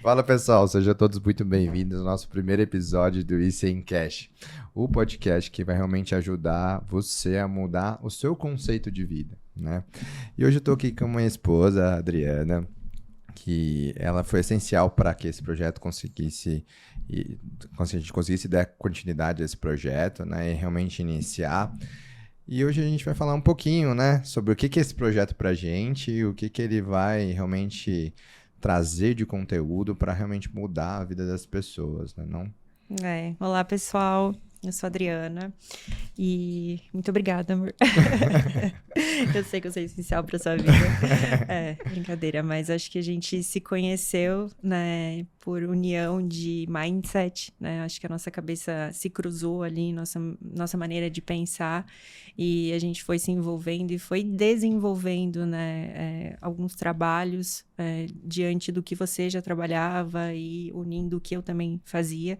Fala pessoal, sejam todos muito bem-vindos ao nosso primeiro episódio do Isso em Cash, o podcast que vai realmente ajudar você a mudar o seu conceito de vida, né? E hoje eu tô aqui com a minha esposa, a Adriana, que ela foi essencial para que esse projeto a gente conseguisse dar continuidade a esse projeto, né? E realmente iniciar. E hoje a gente vai falar um pouquinho, né, sobre o que é esse projeto pra gente e o que ele vai realmente trazer de conteúdo para realmente mudar a vida das pessoas, né, não? Olá, pessoal. Eu sou a Adriana e muito obrigada, amor. Eu sei que eu sou essencial para sua vida. Brincadeira, mas acho que a gente se conheceu, né, por união de mindset, né? Acho que a nossa cabeça se cruzou ali, nossa maneira de pensar, e a gente foi se envolvendo e foi desenvolvendo, né, alguns trabalhos diante do que você já trabalhava e unindo o que eu também fazia.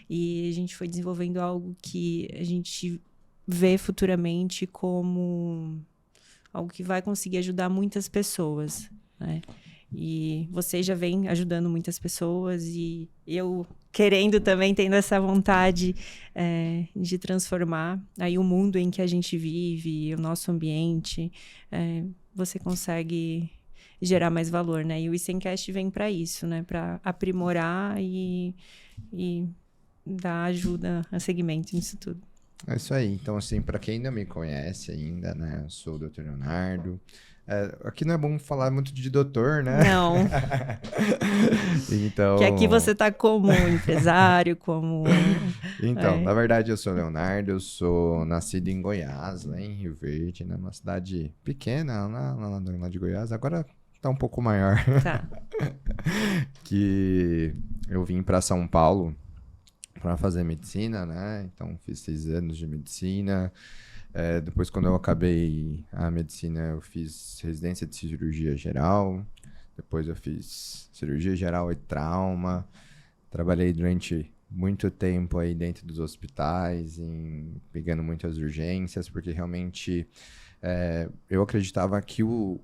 E a gente foi desenvolvendo algo que a gente vê futuramente como algo que vai conseguir ajudar muitas pessoas, né? E você já vem ajudando muitas pessoas e eu querendo também, tendo essa vontade de transformar aí o mundo em que a gente vive, o nosso ambiente, você consegue gerar mais valor, né? E o Isencast vem para isso, né? Para aprimorar e dar ajuda a segmento nisso tudo. É isso aí. Então, assim, para quem não me conhece ainda, né, eu sou o Dr. Leonardo. Aqui não é bom falar muito de doutor, né? Não, que aqui Então, você tá como empresário, como... na verdade, eu sou o Leonardo, eu sou nascido em Goiás, lá em Rio Verde, né, uma cidade pequena lá de Goiás. Agora tá um pouco maior. Tá. Que eu vim para São Paulo para fazer medicina, né? Então fiz 6 anos de medicina. Depois, quando eu acabei a medicina, eu fiz residência de cirurgia geral. Depois eu fiz cirurgia geral e trauma. Trabalhei durante muito tempo aí dentro dos hospitais, pegando muitas urgências, porque realmente eu acreditava que o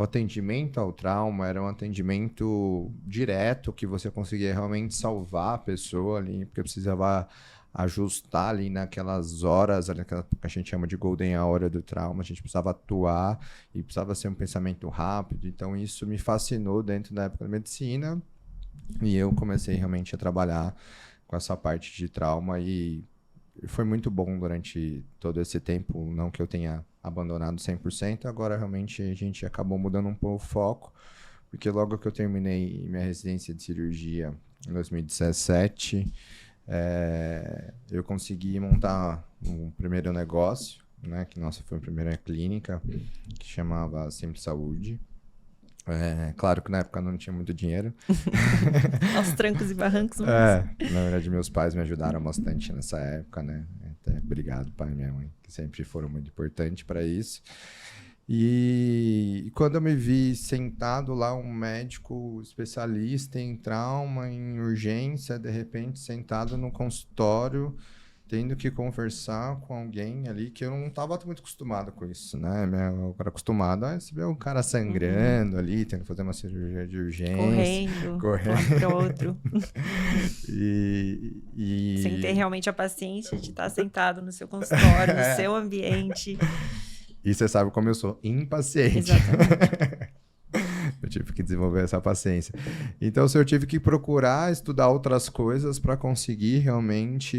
atendimento ao trauma era um atendimento direto, que você conseguia realmente salvar a pessoa ali, porque precisava ajustar ali naquelas horas, ali naquela que a gente chama de golden hour do trauma, a gente precisava atuar e precisava ser um pensamento rápido. Então isso me fascinou dentro da época da medicina e eu comecei realmente a trabalhar com essa parte de trauma e foi muito bom durante todo esse tempo, não que eu tenha abandonado 100%, agora realmente a gente acabou mudando um pouco o foco, porque logo que eu terminei minha residência de cirurgia em 2017, eu consegui montar um primeiro negócio, né, que nossa foi a primeira clínica, que chamava Sempre Saúde. Claro que na época não tinha muito dinheiro. Aos trancos e barrancos, mas... Na verdade, meus pais me ajudaram bastante nessa época, né? Até obrigado, pai e minha mãe, que sempre foram muito importantes para isso. E quando eu me vi sentado lá, um médico especialista em trauma, em urgência, de repente sentado no consultório, tendo que conversar com alguém ali que eu não estava muito acostumado com isso, né? Eu era acostumado a receber um cara sangrando ali, tendo que fazer uma cirurgia de urgência, Correndo, de um lado correndo. para outro. E, Sem ter e... realmente a paciência de estar sentado no seu consultório, no seu ambiente. E você sabe como eu sou impaciente. Exatamente. Eu tive que desenvolver essa paciência. Então, eu tive que procurar estudar outras coisas para conseguir realmente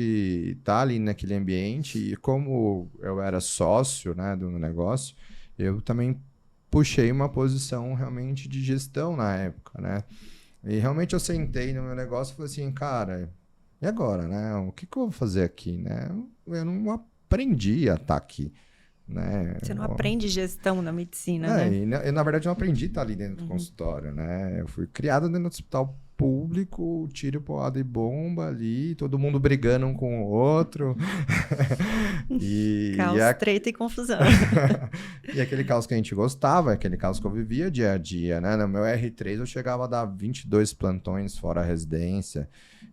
estar ali naquele ambiente. E como eu era sócio, né, do negócio, eu também puxei uma posição realmente de gestão na época, né? E realmente eu sentei no meu negócio e falei assim, cara, e agora, né? O que eu vou fazer aqui, né? Eu não aprendi a estar aqui, né? Você não aprende gestão na medicina, né? Na verdade, eu não aprendi a estar ali dentro do Uhum. consultório, né? Eu fui criado dentro do hospital público, tiro, porrada e bomba ali, todo mundo brigando um com o outro. e, e, Caos, a- treta e confusão. e aquele caos que a gente gostava, aquele caos que eu vivia dia a dia, né? No meu R3 eu chegava a dar 22 plantões fora a residência.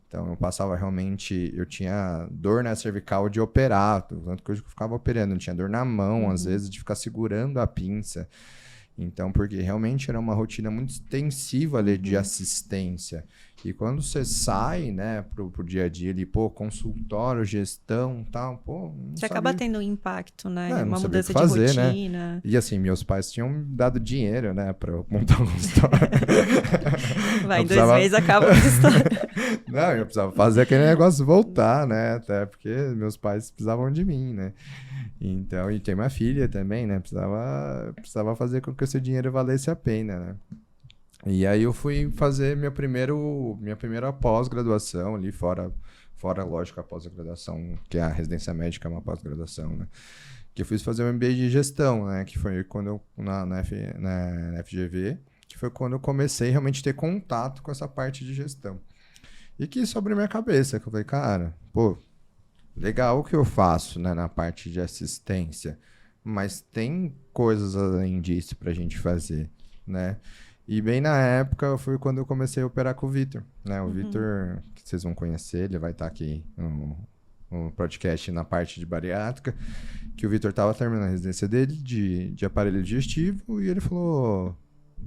Então eu passava realmente, eu tinha dor na cervical de operar, tanto que eu ficava operando, eu tinha dor na mão, às vezes, de ficar segurando a pinça. Então, porque realmente era uma rotina muito extensiva ali de assistência. E quando você sai, né, pro dia a dia ali, pô, consultório, gestão, tal, pô, não Você acaba sabia, tendo um impacto, né? não Uma sabia o que mudança de fazer, né? rotina. E assim, meus pais tinham me dado dinheiro, né, pra eu montar um consultório. Vai, Eu em 2 precisava... meses acaba a história. Não, eu precisava fazer aquele negócio voltar, né? Até porque meus pais precisavam de mim, né? Então, e tem uma filha também, né? Precisava fazer com que esse dinheiro valesse a pena, né? E aí eu fui fazer minha primeira pós-graduação ali, fora, lógico, a pós-graduação, que é a residência médica, é uma pós-graduação, né? Que eu fiz fazer um MBA de gestão, né? Que foi quando eu, na FGV, que foi quando eu comecei realmente a ter contato com essa parte de gestão. E que sobre a minha cabeça, que eu falei, cara, pô, legal o que eu faço, né, na parte de assistência, mas tem coisas além disso pra gente fazer, né? E bem na época foi quando eu comecei a operar com o Vitor, né? O Vitor, que vocês vão conhecer, ele vai estar aqui no podcast na parte de bariátrica, que o Vitor estava terminando a residência dele de aparelho digestivo e ele falou,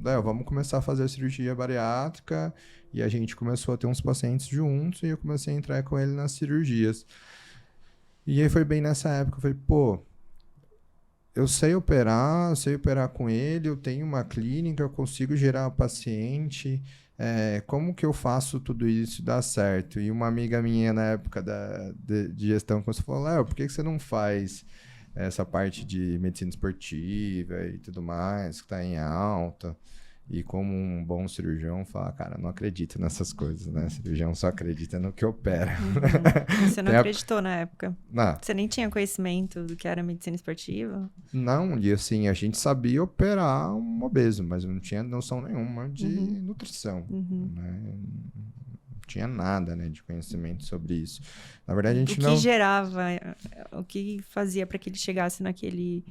Léo, vamos começar a fazer a cirurgia bariátrica, e a gente começou a ter uns pacientes juntos e eu comecei a entrar com ele nas cirurgias. E aí foi bem nessa época, eu falei, pô, eu sei operar com ele, eu tenho uma clínica, eu consigo gerar paciente, como que eu faço tudo isso dar certo? E uma amiga minha na época de gestão falou, Léo, por que você não faz essa parte de medicina esportiva e tudo mais, que está em alta? E como um bom cirurgião, fala, cara, não acredito nessas coisas, né? Cirurgião só acredita no que opera. Você não acreditou na época? Não. Você nem tinha conhecimento do que era medicina esportiva? Não, e assim, a gente sabia operar um obeso, mas não tinha noção nenhuma de nutrição, né? Não tinha nada, né, de conhecimento sobre isso. Na verdade, a gente não... O que gerava, o que fazia para que ele chegasse naquele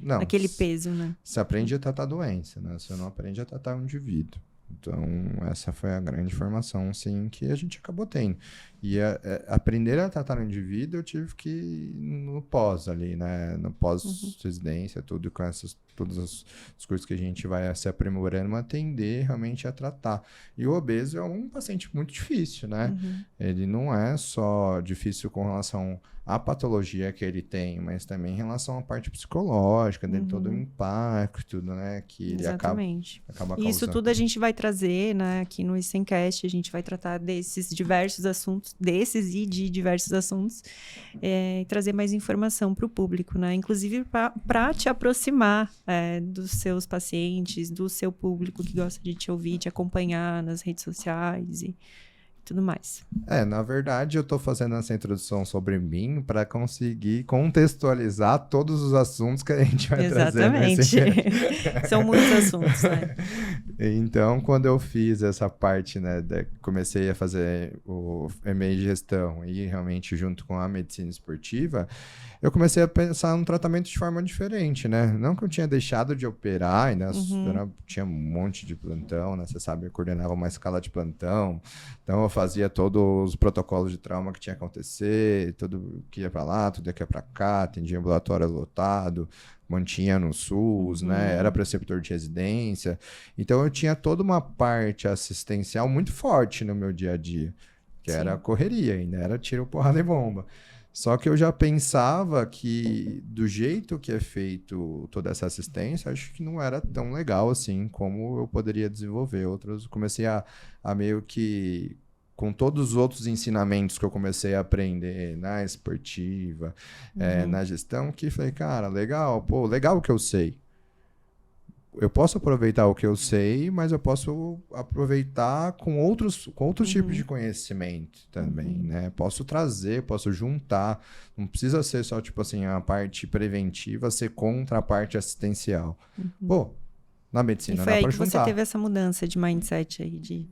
peso, né? Você aprende a tratar a doença, né? Você não aprende a tratar o indivíduo. Então, essa foi a grande formação, sim, que a gente acabou tendo. E aprender a tratar o indivíduo, eu tive que ir no pós ali, né? No pós-residência, tudo com todas as coisas que a gente vai se aprimorando, atender realmente a tratar. E o obeso é um paciente muito difícil, né? Ele não é só difícil com relação à patologia que ele tem, mas também em relação à parte psicológica, dele todo o impacto, né? Que ele acaba causando. Isso tudo a gente vai trazer, né? Aqui no Stencast, a gente vai tratar desses diversos assuntos, de diversos assuntos, e trazer mais informação para o público, né? Inclusive para te aproximar dos seus pacientes, do seu público que gosta de te ouvir, te acompanhar nas redes sociais e tudo mais. Na verdade, eu estou fazendo essa introdução sobre mim para conseguir contextualizar todos os assuntos que a gente vai trazer nesse... São muitos assuntos, né? Então, quando eu fiz essa parte, né, comecei a fazer o MBA de gestão e realmente junto com a medicina esportiva, eu comecei a pensar no tratamento de forma diferente, né? Não que eu tinha deixado de operar, ainda tinha um monte de plantão, né? Você sabe, eu coordenava uma escala de plantão, então eu fazia todos os protocolos de trauma que tinha que acontecer, tudo que ia para lá, tudo que ia para cá, atendia ambulatório lotado, mantinha no SUS, né? Era preceptor de residência. Então eu tinha toda uma parte assistencial muito forte no meu dia a dia, que era a correria, ainda era tiro, porrada e bomba. Só que eu já pensava que do jeito que é feito toda essa assistência, acho que não era tão legal assim como eu poderia desenvolver outros. Comecei a meio que, com todos os outros ensinamentos que eu comecei a aprender na esportiva, na gestão, que falei, cara, legal, legal o que eu sei. Eu posso aproveitar o que eu sei, mas eu posso aproveitar com outros tipos de conhecimento também, né? Posso trazer, posso juntar. Não precisa ser só, tipo assim, a parte preventiva ser contra a parte assistencial. Na medicina dá pra juntar. E foi aí que você teve essa mudança de mindset aí,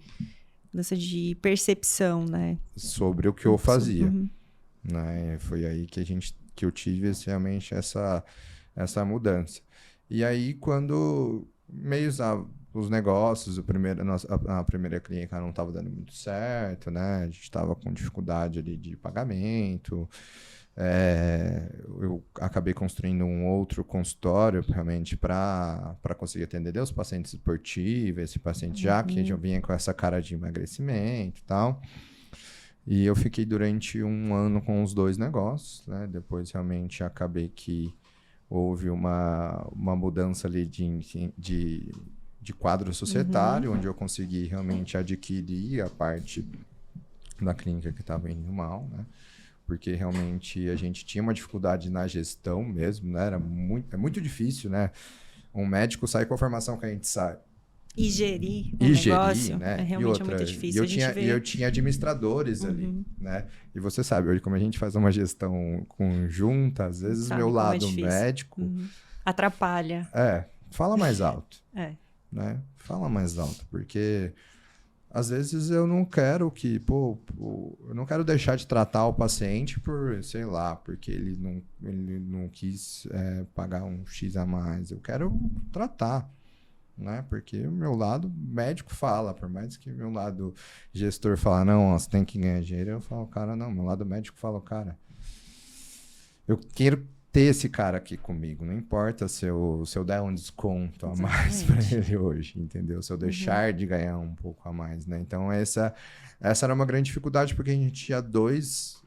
mudança de percepção, né? Sobre o que eu fazia. Né? Foi aí que eu tive realmente essa mudança. E aí, quando os negócios, a primeira clínica não estava dando muito certo, né? A gente estava com dificuldade ali de pagamento, Eu acabei construindo um outro consultório realmente para conseguir atender os pacientes esportivos, esse paciente já que já vinha com essa cara de emagrecimento e tal. E eu fiquei durante 1 ano com os 2 negócios, né? Depois realmente acabei que houve uma mudança ali de quadro societário, onde eu consegui realmente adquirir a parte da clínica que estava indo mal, né? Porque realmente a gente tinha uma dificuldade na gestão mesmo, né? É muito difícil, né? Um médico sai com a formação que a gente sai. E gerir o negócio, né? é realmente muito difícil. E eu tinha administradores ali, né? E você sabe, hoje como a gente faz uma gestão conjunta, às vezes meu lado médico... atrapalha. Fala mais alto. Né? Fala mais alto, porque... Às vezes eu não quero eu não quero deixar de tratar o paciente por, sei lá, porque ele não quis pagar um X a mais. Eu quero tratar, né? Porque o meu lado médico fala, por mais que o meu lado gestor fala, não, você tem que ganhar dinheiro, eu falo, cara, não, meu lado médico fala, cara, eu quero ter esse cara aqui comigo, não importa se eu der um desconto a mais para ele hoje, entendeu? Se eu deixar de ganhar um pouco a mais, né? Então essa era uma grande dificuldade, porque a gente tinha duas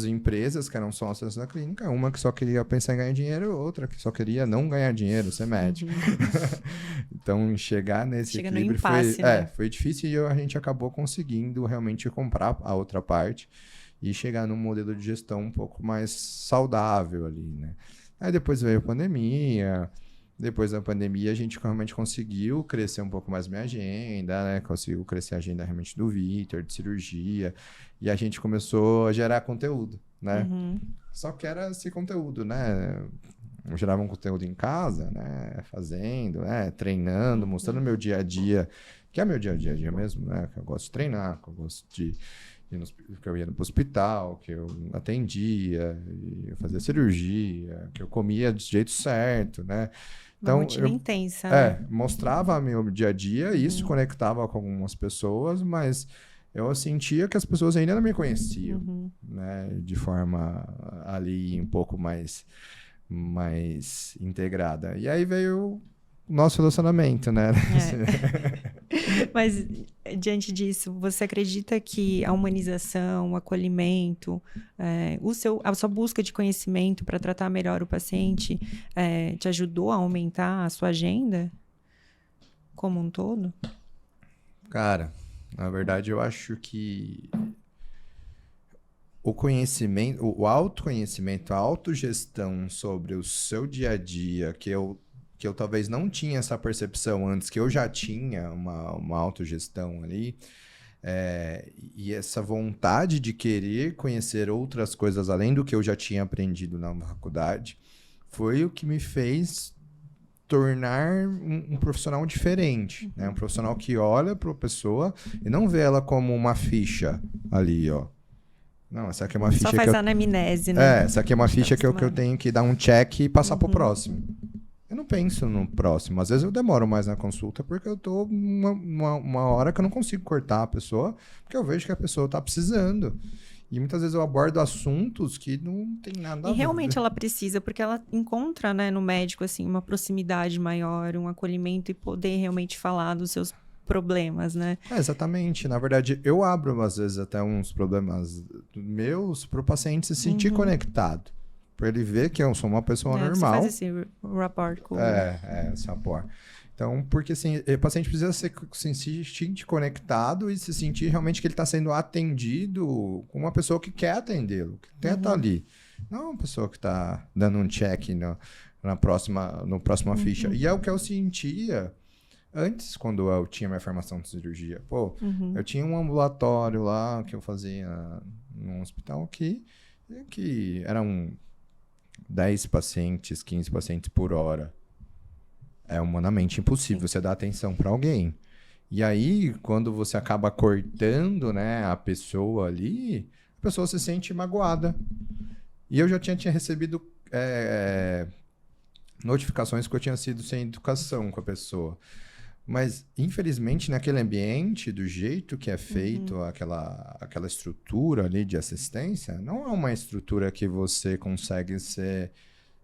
empresas que eram sócias da clínica, uma que só queria pensar em ganhar dinheiro, outra que só queria não ganhar dinheiro, ser médico. Então chegar nesse equilíbrio impasse, né? Foi difícil, e a gente acabou conseguindo realmente comprar a outra parte e chegar num modelo de gestão um pouco mais saudável ali, né? Aí depois veio a pandemia. Depois da pandemia, a gente realmente conseguiu crescer um pouco mais minha agenda, né? Conseguiu crescer a agenda realmente do Vitor, de cirurgia. E a gente começou a gerar conteúdo, né? Só que era esse conteúdo, né? Eu gerava um conteúdo em casa, né? Fazendo, né? Treinando, mostrando meu dia a dia, que é meu dia a dia mesmo, né? Que eu gosto de treinar, que eu gosto que eu ia pro hospital, que eu atendia, eu fazia cirurgia, que eu comia do jeito certo, né? Então, uma rotina intensa, né? Mostrava meu dia a dia, isso conectava com algumas pessoas, mas eu sentia que as pessoas ainda não me conheciam, né? De forma ali um pouco mais integrada. E aí veio o nosso relacionamento, né? Mas, diante disso, você acredita que a humanização, o acolhimento, a sua busca de conhecimento para tratar melhor o paciente te ajudou a aumentar a sua agenda como um todo? Cara, na verdade, eu acho que o conhecimento, o autoconhecimento, a autogestão sobre o seu dia a dia, que eu talvez não tinha essa percepção antes, que eu já tinha uma autogestão ali, e essa vontade de querer conhecer outras coisas além do que eu já tinha aprendido na faculdade, foi o que me fez tornar um profissional diferente, né? Um profissional que olha para a pessoa e não vê ela como uma ficha ali, ó. Não, essa aqui é uma ficha só faz anamnese, né? Essa aqui é uma ficha que eu tenho que dar um check e passar pro próximo. Eu não penso no próximo. Às vezes eu demoro mais na consulta porque eu tô uma hora que eu não consigo cortar a pessoa, porque eu vejo que a pessoa tá precisando. E muitas vezes eu abordo assuntos que não tem nada a ver. E realmente ela precisa, porque ela encontra, né, no médico, assim, uma proximidade maior, um acolhimento e poder realmente falar dos seus problemas, né? Exatamente. Na verdade, eu abro, às vezes, até uns problemas meus para o paciente se sentir conectado. Para ele ver que eu sou uma pessoa normal. Você faz esse rapport com... esse rapport. Então, porque assim, o paciente precisa se sentir conectado e se sentir realmente que ele está sendo atendido com uma pessoa que quer atendê-lo, que quer estar ali. Não uma pessoa que está dando um check no próxima ficha. E é o que eu sentia antes, quando eu tinha minha formação de cirurgia. Eu tinha um ambulatório lá que eu fazia num hospital que eram 10 pacientes, 15 pacientes por hora. É humanamente impossível você dar atenção para alguém. E aí, quando você acaba cortando, né, a pessoa ali, a pessoa se sente magoada. E eu já tinha recebido notificações que eu tinha sido sem educação com a pessoa. Mas, infelizmente, naquele ambiente, do jeito que é feito aquela estrutura ali de assistência, não é uma estrutura que você consegue ser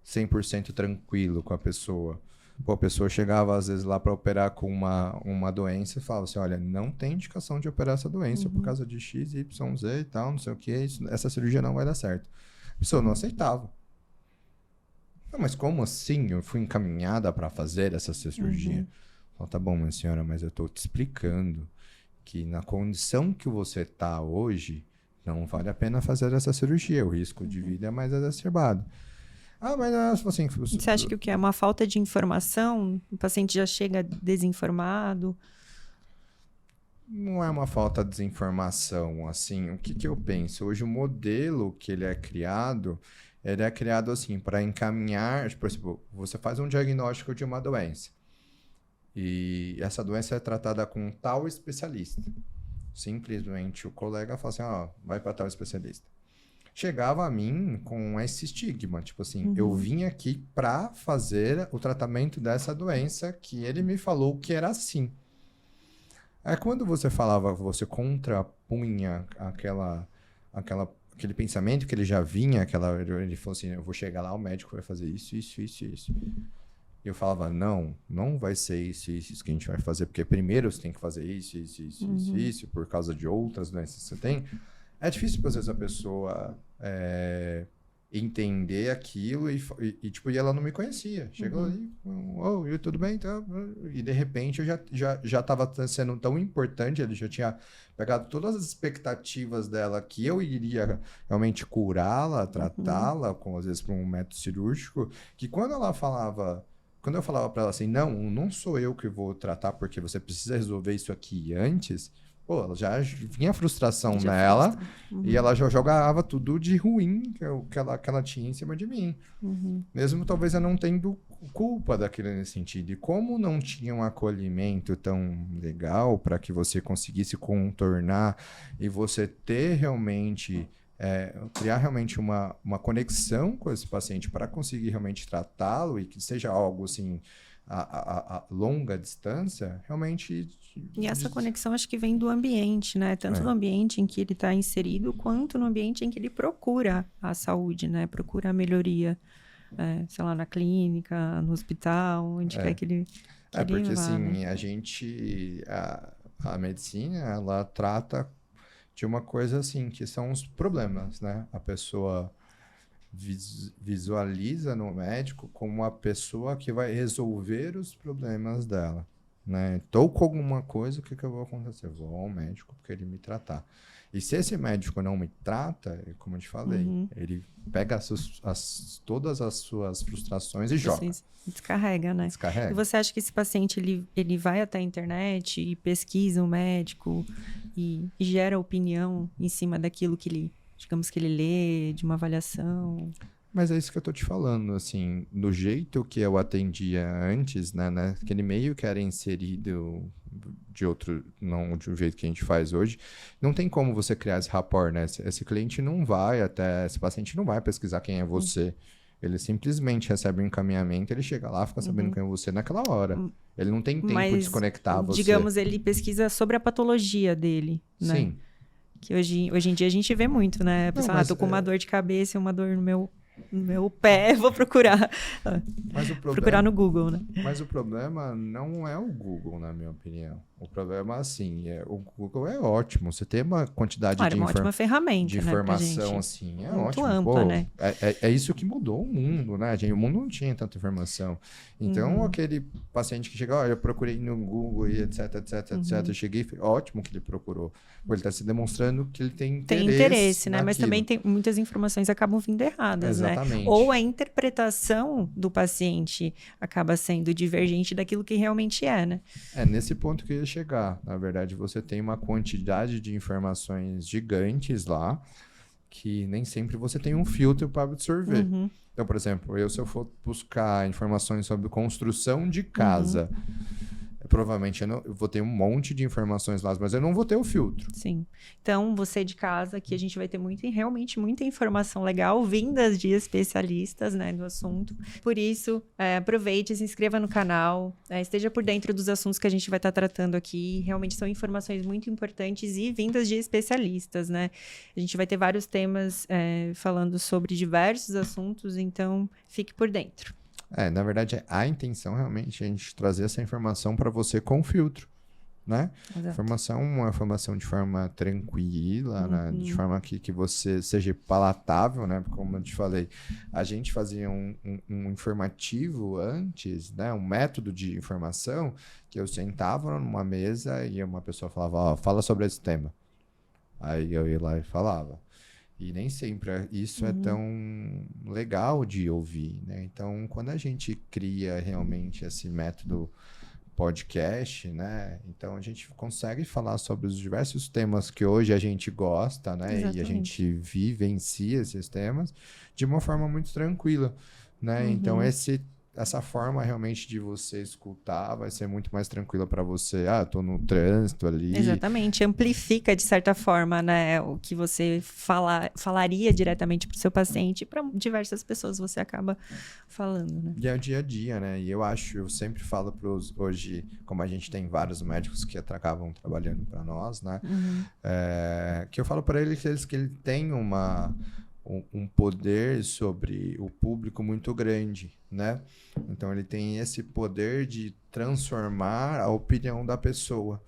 100% tranquilo com a pessoa. Pô, a pessoa chegava, às vezes, lá para operar com uma doença e falava assim, olha, não tem indicação de operar essa doença por causa de X, Y, Z e tal, não sei o que, essa cirurgia não vai dar certo. A pessoa não aceitava. Não, mas como assim? Eu fui encaminhada para fazer essa cirurgia. Fala, tá bom, minha senhora, mas eu tô te explicando que na condição que você tá hoje, não vale a pena fazer essa cirurgia. O risco de vida é mais exacerbado. Ah, mas assim... Você acha que o que é uma falta de informação? O paciente já chega desinformado? Não é uma falta de desinformação, assim, o que eu penso? Hoje o modelo que ele é criado assim, para encaminhar, por exemplo, você faz um diagnóstico de uma doença e essa doença é tratada com tal especialista. Simplesmente o colega fala assim, ó, vai para tal especialista. Chegava a mim com esse estigma, tipo assim, eu vim aqui para fazer o tratamento dessa doença que ele me falou que era assim. Aí quando você falava, você contrapunha aquele pensamento que ele já vinha, ele falou assim, eu vou chegar lá, o médico vai fazer isso. E eu falava, não vai ser isso que a gente vai fazer, porque primeiro você tem que fazer isso, por causa de outras doenças que você tem. É difícil, às vezes, a pessoa entender aquilo tipo, e ela não me conhecia. Chegou ali, tudo bem? Então, e de repente eu já estava sendo tão importante, ele já tinha pegado todas as expectativas dela que eu iria realmente curá-la, tratá-la, às vezes por um método cirúrgico, que quando eu falava para ela assim, não sou eu que vou tratar porque você precisa resolver isso aqui antes... Pô, ela já vinha a frustração nela e ela já jogava tudo de ruim que ela tinha em cima de mim. Mesmo talvez eu não tendo culpa daquilo nesse sentido. E como não tinha um acolhimento tão legal para que você conseguisse contornar e você ter realmente... criar realmente uma conexão com esse paciente para conseguir realmente tratá-lo e que seja algo assim... A longa distância, realmente... E essa conexão acho que vem do ambiente, né? Tanto do ambiente em que ele está inserido, quanto no ambiente em que ele procura a saúde, né? Procura a melhoria, sei lá, na clínica, no hospital, onde quer que ele porque vá, assim, né? a gente... A medicina, ela trata de uma coisa assim, que são os problemas, né? A pessoa... visualiza no médico como a pessoa que vai resolver os problemas dela, né? Tô com alguma coisa, o que eu vou acontecer? Vou ao médico porque ele me tratar. E se esse médico não me trata, como eu te falei, ele pega todas as suas frustrações e joga. Descarrega, né? Descarrega. E você acha que esse paciente, ele vai até a internet e pesquisa o médico e gera opinião em cima daquilo que ele... digamos que ele lê, de uma avaliação. Mas é isso que eu tô te falando, assim, do jeito que eu atendia antes, né, aquele meio que era inserido de outro, não de um jeito que a gente faz hoje, não tem como você criar esse rapport, né? Esse cliente não vai esse paciente não vai pesquisar quem é você. Ele simplesmente recebe um encaminhamento, ele chega lá, fica sabendo quem é você naquela hora. Ele não tem tempo de desconectar você. Digamos, ele pesquisa sobre a patologia dele, né? Sim. Que hoje em dia a gente vê muito, né? A pessoa, tô com uma dor de cabeça e uma dor no meu pé, vou procurar. Procurar no Google, né? Mas o problema não é o Google, na minha opinião. O problema, assim, o Google é ótimo. Você tem uma quantidade de uma ótima ferramenta, de informação, assim, é muito ótimo. ampla, né? É isso que mudou o mundo, né, gente? O mundo não tinha tanta informação. Então, aquele paciente que chega, eu procurei no Google e etc. Eu cheguei e falei, ótimo que ele procurou. Ele está se demonstrando que ele tem interesse. Tem interesse, né? Mas também muitas informações acabam vindo erradas, exatamente, né? Ou a interpretação do paciente acaba sendo divergente daquilo que realmente é, né? É nesse ponto que eu ia chegar. Na verdade, você tem uma quantidade de informações gigantes lá que nem sempre você tem um filtro para absorver. Então, por exemplo, se eu for buscar informações sobre construção de casa, provavelmente eu vou ter um monte de informações lá, mas eu não vou ter o filtro. Sim. Então, você de casa, aqui a gente vai ter realmente muita informação legal, vindas de especialistas, né, do assunto. Por isso, aproveite, se inscreva no canal, esteja por dentro dos assuntos que a gente vai estar tratando aqui. Realmente são informações muito importantes e vindas de especialistas, né? A gente vai ter vários temas falando sobre diversos assuntos, então fique por dentro. Na verdade, a intenção realmente é a gente trazer essa informação para você com filtro, né? Uma informação de forma tranquila, né? De forma que você seja palatável, né? Como eu te falei, a gente fazia um informativo antes, né? Um método de informação que eu sentava numa mesa e uma pessoa falava, fala sobre esse tema. Aí eu ia lá e falava. E nem sempre isso é tão legal de ouvir, né? Então, quando a gente cria realmente esse método podcast, né? Então, a gente consegue falar sobre os diversos temas que hoje a gente gosta, né? Exatamente. E a gente vivencia esses temas de uma forma muito tranquila, né? Então, essa forma realmente de você escutar vai ser muito mais tranquila para você. Tô no trânsito ali. Exatamente, amplifica de certa forma, né, o que você falaria diretamente para o seu paciente e para diversas pessoas você acaba falando, né? E é o dia a dia, né? E eu sempre falo hoje, como a gente tem vários médicos que acabam trabalhando para nós, né? Que eu falo para eles que ele tem um poder sobre o público muito grande, né? Então, ele tem esse poder de transformar a opinião da pessoa.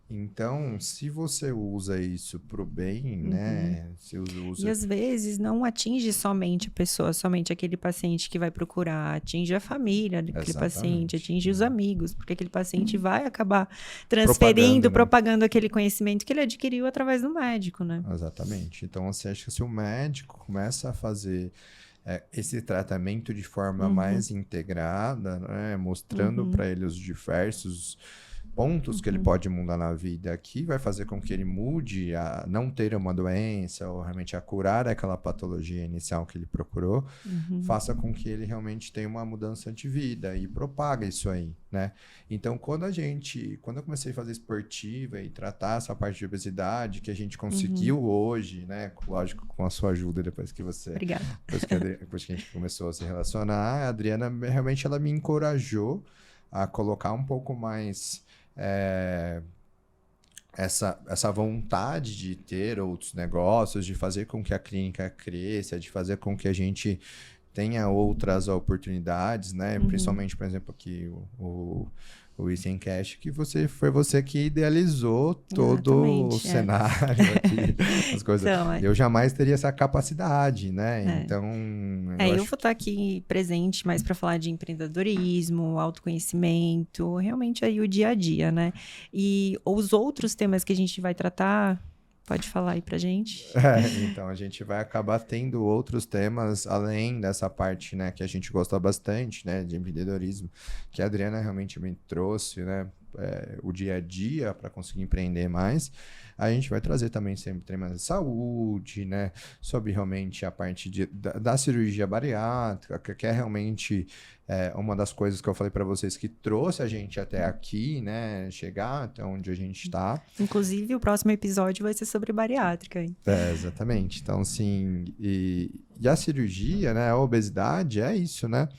Então, se você usa isso pro bem, né? Se usa... E às vezes não atinge somente a pessoa, somente aquele paciente que vai procurar, atinge a família daquele paciente, atinge os amigos, porque aquele paciente vai acabar transferindo, propagando aquele conhecimento que ele adquiriu através do médico, né? Exatamente. Então, você acha que se o médico começa a fazer esse tratamento de forma mais integrada, né? Mostrando para ele os diversos pontos que ele pode mudar na vida aqui, vai fazer com que ele mude a não ter uma doença ou realmente a curar aquela patologia inicial que ele procurou, faça com que ele realmente tenha uma mudança de vida e propaga isso aí, né? Então, quando eu comecei a fazer esportiva e tratar essa parte de obesidade, que a gente conseguiu hoje, né? Lógico, com a sua ajuda, depois que você... Obrigada. Depois que a gente começou a se relacionar, a Adriana realmente ela me encorajou a colocar um pouco mais essa vontade de ter outros negócios, de fazer com que a clínica cresça, de fazer com que a gente tenha outras oportunidades, né? Principalmente, por exemplo, aqui o Easy Cash, que foi você que idealizou todo o cenário aqui, as coisas. Então, eu jamais teria essa capacidade, né? Então... eu vou estar aqui presente mais para falar de empreendedorismo, autoconhecimento, realmente aí o dia a dia, né? E os outros temas que a gente vai tratar... Pode falar aí pra gente. Então, a gente vai acabar tendo outros temas, além dessa parte, né, que a gente gosta bastante, né, de empreendedorismo, que a Adriana realmente me trouxe, né, o dia a dia para conseguir empreender mais. A gente vai trazer também sempre temas de saúde, né, sobre realmente a parte da cirurgia bariátrica, que é realmente uma das coisas que eu falei para vocês que trouxe a gente até aqui, né, chegar até onde a gente está. Inclusive, o próximo episódio vai ser sobre bariátrica. Hein? Exatamente. Então, assim, e a cirurgia, né, a obesidade é isso, né?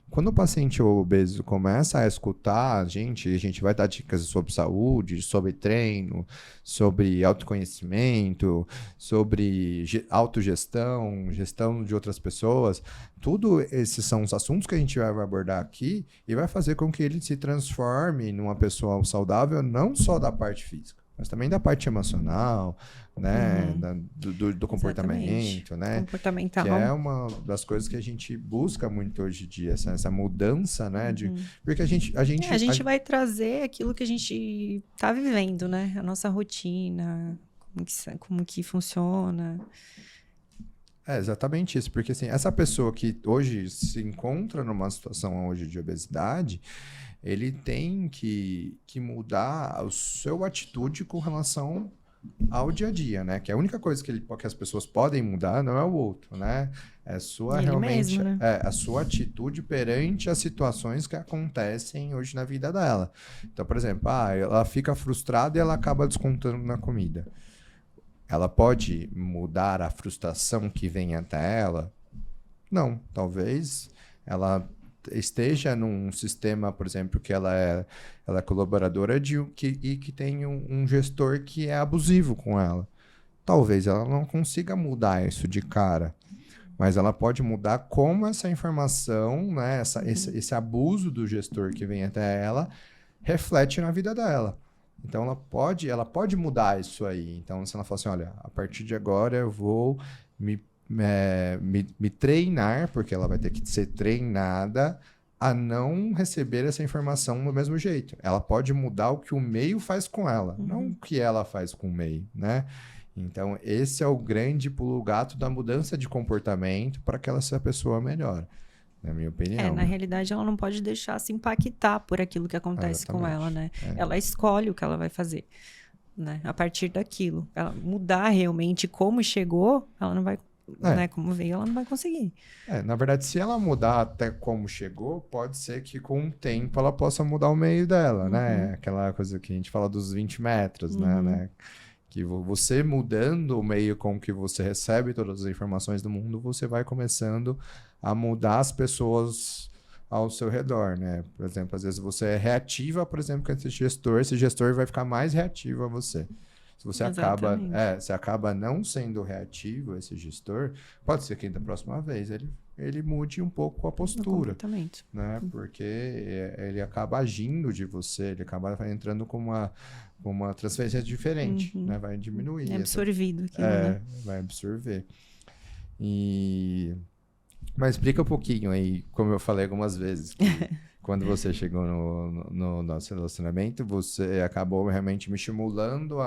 Quando o paciente obeso começa a escutar a gente vai dar dicas sobre saúde, sobre treino, sobre autoconhecimento, sobre autogestão, gestão de outras pessoas. Tudo esses são os assuntos que a gente vai abordar aqui e vai fazer com que ele se transforme numa pessoa saudável, não só da parte física, mas também da parte emocional, né? Do comportamento, né? Comportamental. Que é uma das coisas que a gente busca muito hoje em dia, essa mudança, né? Porque a gente vai trazer aquilo que a gente está vivendo, né? A nossa rotina, como que funciona. Exatamente isso, porque assim, essa pessoa que hoje se encontra numa situação hoje de obesidade, ele tem que mudar a sua atitude com relação ao dia a dia, né? Que a única coisa que as pessoas podem mudar não é o outro, né? É Ele mesmo, né? a sua atitude perante as situações que acontecem hoje na vida dela. Então, por exemplo, ela fica frustrada e ela acaba descontando na comida. Ela pode mudar a frustração que vem até ela? Não, talvez ela esteja num sistema, por exemplo, que ela é colaboradora e que tem um gestor que é abusivo com ela. Talvez ela não consiga mudar isso de cara, mas ela pode mudar como essa informação, né, esse abuso do gestor que vem até ela reflete na vida dela. Então ela pode mudar isso aí. Então, se ela falar assim, olha, a partir de agora eu vou me treinar, porque ela vai ter que ser treinada a não receber essa informação do mesmo jeito. Ela pode mudar o que o meio faz com ela, não o que ela faz com o meio, né? Então, esse é o grande pulo gato da mudança de comportamento para que essa pessoa melhore, na minha opinião. Na realidade, ela não pode deixar se impactar por aquilo que acontece com ela, né? Ela escolhe o que ela vai fazer, né? A partir daquilo. Ela mudar realmente como chegou, ela não vai, né? Como veio, ela não vai conseguir. Na verdade, se ela mudar até como chegou, pode ser que com o tempo ela possa mudar o meio dela, né? Aquela coisa que a gente fala dos 20 metros, né? Que você mudando o meio com que você recebe todas as informações do mundo, você vai começando a mudar as pessoas ao seu redor, né? Por exemplo, às vezes você é reativa, por exemplo, com esse gestor vai ficar mais reativo a você. Se você acaba não sendo reativo a esse gestor, pode ser que da próxima vez ele mude um pouco a postura, né? Porque ele acaba agindo de você, ele acaba entrando com uma transferência diferente, né? Vai diminuir. É absorvido aquilo, né? Vai absorver. Mas explica um pouquinho aí, como eu falei algumas vezes, que quando você chegou no nosso relacionamento, você acabou realmente me estimulando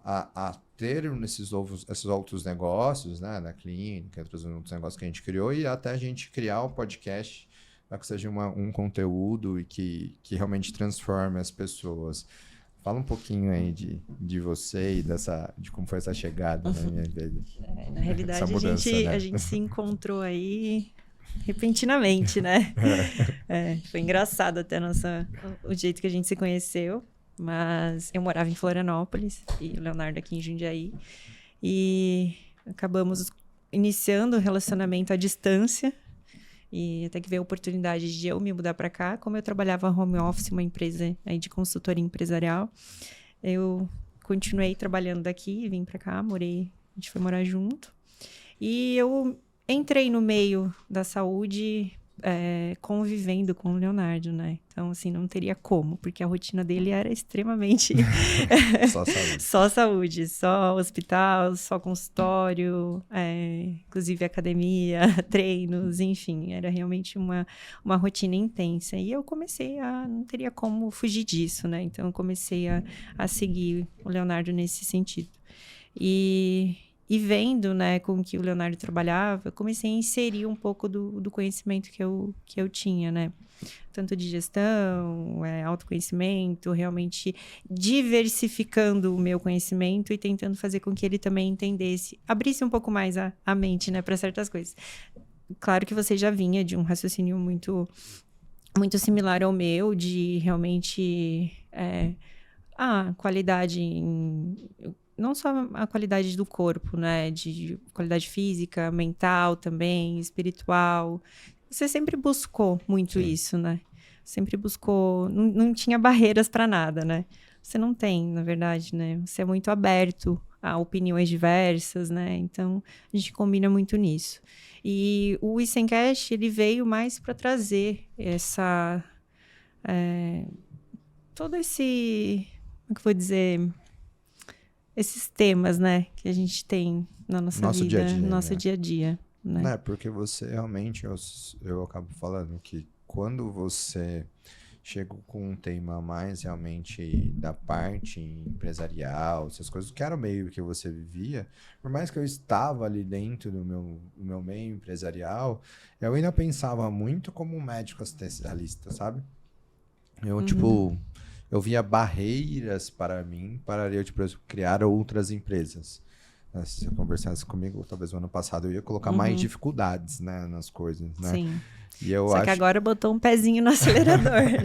a ter esses outros negócios, né? Na clínica, outros negócios que a gente criou, e até a gente criar o podcast para que seja um conteúdo e que realmente transforme as pessoas. Fala um pouquinho aí de você e de como foi essa chegada na minha vida. Na realidade, mudança, a gente se encontrou aí repentinamente, né? Foi engraçado até o jeito que a gente se conheceu. Mas eu morava em Florianópolis e o Leonardo aqui em Jundiaí. E acabamos iniciando o relacionamento à distância. E até que veio a oportunidade de eu me mudar para cá. Como eu trabalhava home office, uma empresa aí de consultoria empresarial, eu continuei trabalhando daqui, vim para cá, a gente foi morar junto. E eu entrei no meio da saúde convivendo com o Leonardo, né? Então, assim, não teria como, porque a rotina dele era extremamente... Só saúde. Só saúde, só hospital, só consultório, inclusive academia, treinos, enfim, era realmente uma rotina intensa. E eu não teria como fugir disso, né? Então, eu comecei a seguir o Leonardo nesse sentido. E vendo, né, com que o Leonardo trabalhava, eu comecei a inserir um pouco do conhecimento que eu tinha, né? Tanto de gestão, autoconhecimento, realmente diversificando o meu conhecimento e tentando fazer com que ele também entendesse, abrisse um pouco mais a mente, né, para certas coisas. Claro que você já vinha de um raciocínio muito, muito similar ao meu, de realmente qualidade não só a qualidade do corpo, né? De qualidade física, mental também, espiritual. Você sempre buscou muito isso, né? Sempre buscou... Não tinha barreiras para nada, né? Você não tem, na verdade, né? Você é muito aberto a opiniões diversas, né? Então, a gente combina muito nisso. E o Isencast, ele veio mais para trazer todo esse... Como é que eu vou dizer... Esses temas, né, que a gente tem na nossa vida, dia a dia, no nosso dia a dia, né? Porque você realmente, eu acabo falando que quando você chega com um tema mais realmente da parte empresarial, essas coisas, que era o meio que você vivia, por mais que eu estava ali dentro do meu meio empresarial, eu ainda pensava muito como um médico assistencialista, sabe? Eu, eu via barreiras para mim, para eu, tipo, criar outras empresas. Se você conversasse comigo, talvez no ano passado, eu ia colocar mais dificuldades, né, nas coisas, né? Sim. E eu Só que agora botou um pezinho no acelerador, né?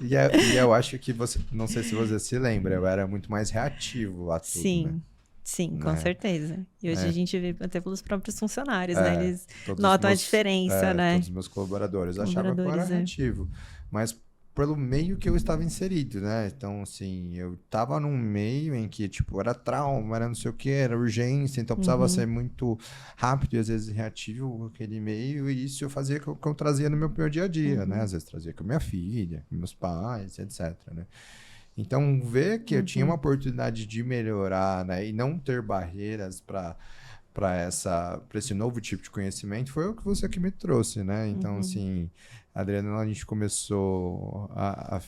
e eu acho que você, não sei se você se lembra, eu era muito mais reativo a tudo, Sim. né? Sim, com certeza. E hoje a gente vê até pelos próprios funcionários, né? Eles Todos notam meus, a diferença, né? Todos os meus colaboradores achavam que eu era reativo, mas pelo meio que eu estava inserido, né? Então, assim, eu estava num meio em que, tipo, era trauma, era não sei o que, era urgência, então precisava ser muito rápido e às vezes reativo com aquele meio, e isso eu fazia que eu trazia no meu dia a dia, né? Às vezes trazia com minha filha, com meus pais, etc, né? Então, ver que eu tinha uma oportunidade de melhorar, né, e não ter barreiras para esse novo tipo de conhecimento foi o que você que me trouxe, né? Então, assim, Adriana, a gente começou a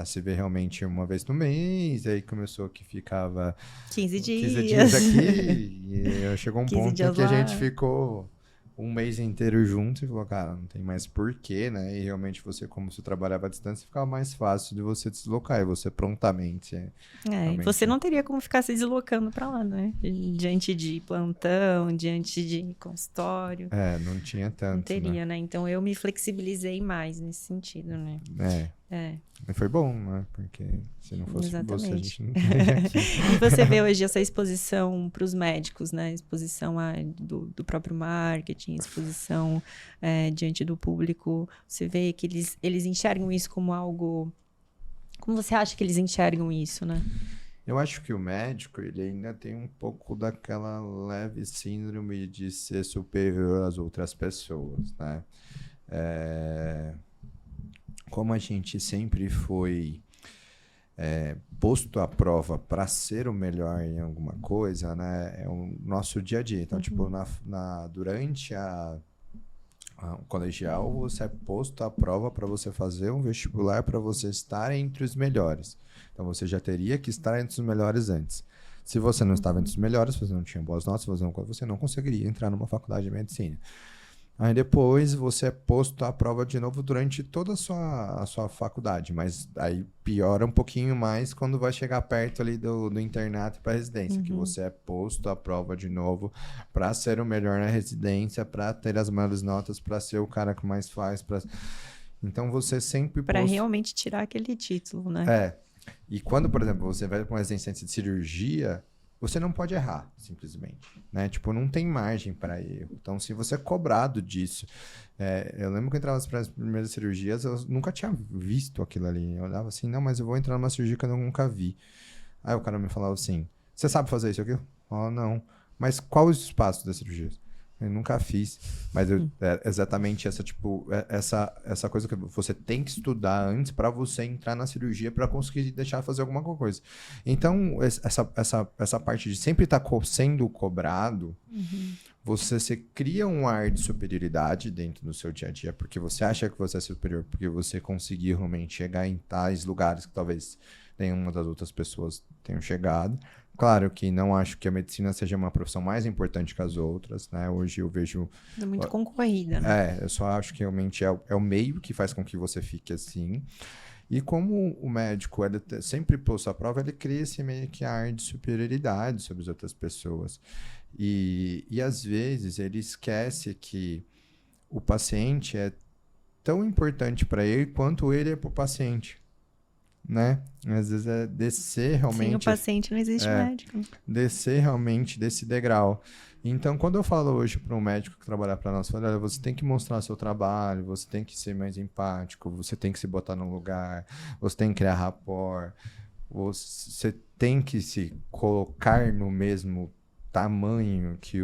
se ver realmente uma vez no mês, aí começou que ficava 15 dias aqui, e chegou um ponto em que a gente ficou um mês inteiro junto e falou, cara, não tem mais porquê, né? E realmente você, como você trabalhava à distância, ficava mais fácil de você deslocar, e você prontamente... e você não teria como ficar se deslocando para lá, né? Diante de plantão, diante de consultório. Não tinha tanto, não teria, né? Então eu me flexibilizei mais nesse sentido, né? E foi bom, né? Porque se não fosse você, a gente não teria aqui. E você vê hoje essa exposição para os médicos, né? Exposição do próprio marketing, exposição diante do público. Você vê que eles enxergam isso como algo... Como você acha que eles enxergam isso, né? Eu acho que o médico, ele ainda tem um pouco daquela leve síndrome de ser superior às outras pessoas, né? Como a gente sempre foi posto à prova para ser o melhor em alguma coisa, né? É o nosso dia a dia. Então, tipo, durante o colegial, você é posto à prova para você fazer um vestibular para você estar entre os melhores. Então, você já teria que estar entre os melhores antes. Se você não estava entre os melhores, você não tinha boas notas, você não conseguiria entrar numa faculdade de medicina. Aí depois você é posto à prova de novo durante toda a sua faculdade, mas aí piora um pouquinho mais quando vai chegar perto ali do internato para residência, que você é posto à prova de novo para ser o melhor na residência, para ter as maiores notas, para ser o cara que mais faz, então você sempre para realmente tirar aquele título, né? E quando, por exemplo, você vai para uma residência de cirurgia, você não pode errar, simplesmente, né? Tipo, não tem margem para erro. Então, se você é cobrado disso... eu lembro que eu entrava nas primeiras cirurgias, eu nunca tinha visto aquilo ali. Eu olhava assim, não, mas eu vou entrar numa cirurgia que eu nunca vi. Aí o cara me falava assim, você sabe fazer isso aqui? Eu falava, não. Mas qual os passos das cirurgias? Eu nunca fiz. Mas exatamente essa coisa que você tem que estudar antes para você entrar na cirurgia para conseguir deixar fazer alguma coisa. Então, essa parte de sempre estar sendo cobrado, você cria um ar de superioridade dentro do seu dia a dia, porque você acha que você é superior, porque você conseguiu realmente chegar em tais lugares que talvez nenhuma das outras pessoas tenham chegado. Claro que não acho que a medicina seja uma profissão mais importante que as outras, né? Hoje eu vejo... É muito concorrida, né? Eu só acho que realmente é o meio que faz com que você fique assim. E como o médico ele sempre posto à prova, ele cria esse meio que ar de superioridade sobre as outras pessoas. E às vezes ele esquece que o paciente é tão importante para ele quanto ele é para o paciente. Né? Às vezes é descer realmente... Sem o paciente não existe médico. Descer realmente desse degrau. Então, quando eu falo hoje para um médico que trabalha para nós, eu falo, olha, você tem que mostrar seu trabalho, você tem que ser mais empático, você tem que se botar no lugar, você tem que criar rapport, você tem que se colocar no mesmo tamanho que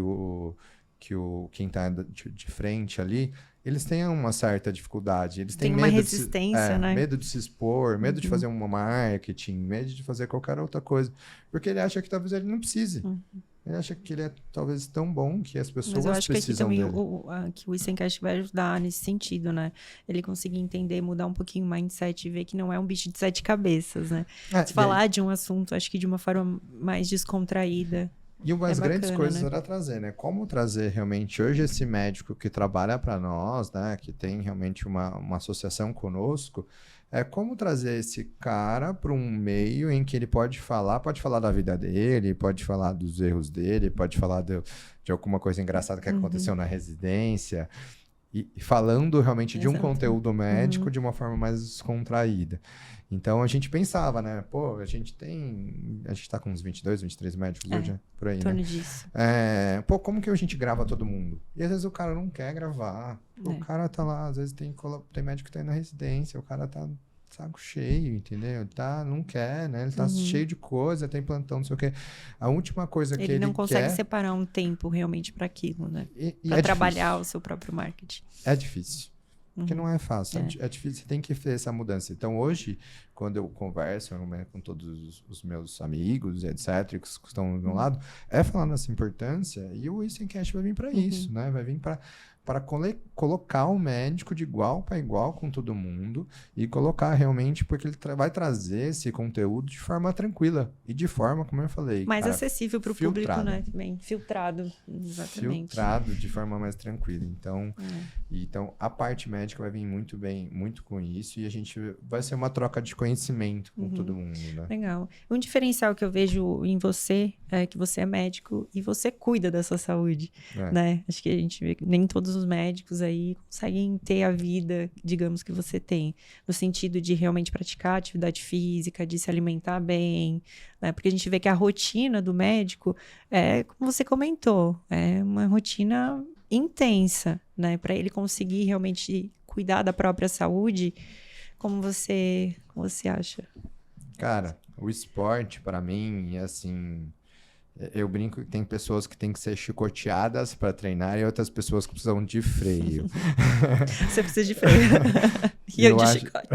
quem está de frente ali. Eles têm uma certa dificuldade. Eles têm uma resistência, né? Medo de se expor, medo de fazer um marketing, medo de fazer qualquer outra coisa. Porque ele acha que talvez ele não precise. Ele acha que ele é talvez tão bom que as pessoas precisam dele. Mas eu acho que aqui também que o Wissencast vai ajudar nesse sentido, né? Ele conseguir entender, mudar um pouquinho o mindset e ver que não é um bicho de 7 cabeças, né? Falar de um assunto, acho que de uma forma mais descontraída. E uma das grandes bacana, coisas né? era trazer, né? Como trazer realmente hoje esse médico que trabalha para nós, né? Que tem realmente uma associação conosco, é como trazer esse cara para um meio em que ele pode falar da vida dele, pode falar dos erros dele, pode falar de alguma coisa engraçada que Uhum. aconteceu na residência, e falando realmente de um Exato. conteúdo médico Uhum. de uma forma mais descontraída. Então a gente pensava, né? Pô, a gente tá com uns 22, 23 médicos hoje, É, né? Por em aí, né? torno disso. Pô, como que a gente grava todo mundo? E às vezes o cara não quer gravar. Pô, o É. cara tá lá, às vezes tem médico que tá indo na residência, o cara tá saco cheio, entendeu? Ele não quer, né? Ele tá Uhum. cheio de coisa, tem plantão, não sei o quê. A última coisa que Ele ele não consegue quer, separar um tempo realmente para aquilo, né? e Para é trabalhar difícil. o seu próprio marketing. É difícil. Porque Uhum. não é fácil, É. é difícil, você tem que fazer essa mudança. Então, hoje, quando eu converso, né, com todos os meus amigos, etc., que estão do meu Uhum. lado, é falando essa importância, e o Cash vai vir para Uhum. isso, né? Vai vir para colocar o médico de igual para igual com todo mundo e colocar realmente, porque ele vai trazer esse conteúdo de forma tranquila e de forma, como eu falei, Mais cara, acessível para o público, filtrada. né? Também filtrado, exatamente. Filtrado de forma mais tranquila. Então, É. a parte médica vai vir muito bem, muito com isso, e a gente vai ser uma troca de conhecimento com todo Uhum. mundo, né? Legal. Um diferencial que eu vejo em você é que você é médico e você cuida da sua saúde, É, né? Acho que a gente vê que nem todos os médicos aí conseguem ter a vida, digamos, que você tem, no sentido de realmente praticar atividade física, de se alimentar bem, né? Porque a gente vê que a rotina do médico é, como você comentou, é uma rotina intensa, né? Para ele conseguir realmente cuidar da própria saúde, como você acha? cara, o esporte, para mim, é assim. Eu brinco que tem pessoas que têm que ser chicoteadas para treinar e outras pessoas que precisam de freio. Você precisa de freio. E E eu eu de acho. chicote.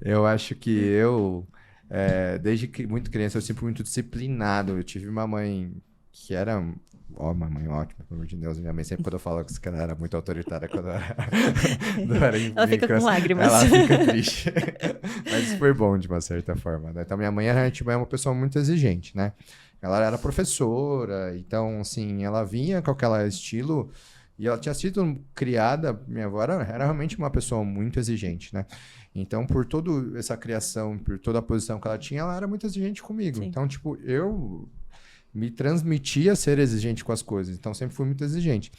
Eu acho que desde muito criança, eu sempre fui muito disciplinado. Eu tive uma mãe que era. Ó, uma mãe ótima, pelo amor de Deus. Minha mãe sempre, quando eu falo que ela era muito autoritária quando eu era, quando eu era Ela fica com criança, lágrimas. ela fica triste. Mas isso foi bom, de uma certa forma, né? Então, minha mãe era, tipo, é uma pessoa muito exigente, né? Ela era professora, então, assim, ela vinha com aquele estilo. E ela tinha sido criada, minha avó era realmente uma pessoa muito exigente, né? Então, por toda essa criação, por toda a posição que ela tinha, ela era muito exigente comigo. Sim. Então, tipo, eu me transmitia ser exigente com as coisas. Então, sempre fui muito exigente.